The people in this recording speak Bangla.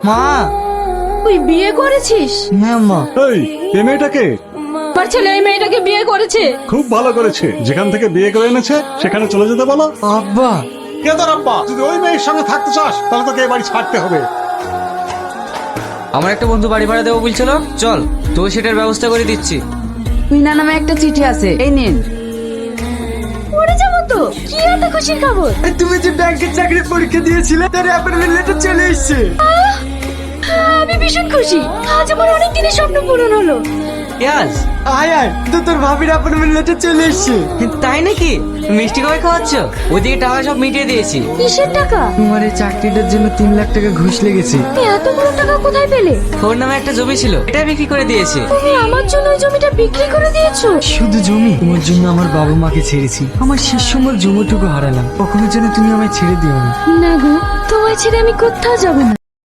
মা। তুই বিয়ে করেছিস? হ্যাঁ মা। এই মেয়েটাকে আমার ছেলে এই মেয়েটাকে বিয়ে করেছে। খুব ভালো করেছে, যেখান থেকে বিয়ে করে এনেছে সেখানে চলে যেতে বলো। আব্বা। কে তোর আব্বা? যদি ওই মেয়ের সঙ্গে থাকতে চাস তাহলে তোকে এই বাড়ি ছাড়তে হবে। আমার একটা বন্ধু বাড়ি ভাড়া দেবো বলছিল, চল তো সেটার ব্যবস্থা করে দিচ্ছি। মিনা নামে একটা চিঠি আছে, এই নিন। পড়ে যাবো তো। কি এত খুশির খবর? তুমি যে ব্যাংকের চাকরির পরীক্ষা দিয়েছিলে তার অ্যাপয়েন্টমেন্ট লেটার চলে এসেছে। আমি ভীষণ খুশি। আজ আমার অনেক দিনের স্বপ্ন পূরণ হলো। ইয়াস, আয় আয়, তো তোর ভাবির অ্যাপয়েন্টমেন্ট লেটার চলে এসেছে। তাই নাকি? মিষ্টি কবে খাওয়াচ্ছ? ওদিকে টাকা সব মিটিয়ে দিয়েছি। কিসের টাকা? তোমার এই চাকরিটার জন্য 3 লাখ টাকা ঘুষ লেগেছে। এত বড় টাকা কোথায় পেলে? ওর নামে একটা জমি ছিল, এটা বিক্রি করে দিয়েছি। তুমি আমার জন্য ওই জমিটা বিক্রি করে দিয়েছো? শুধু জমি? তোমার জন্য আমার বাবা মাকে ছেড়েছি, আমার শেষ সময় জমিটুকু হারালাম। কখনো যেন তুমি আমায় ছেড়ে দিও না। না গো, তোমায় ছেড়ে আমি কোথাও যাবো না।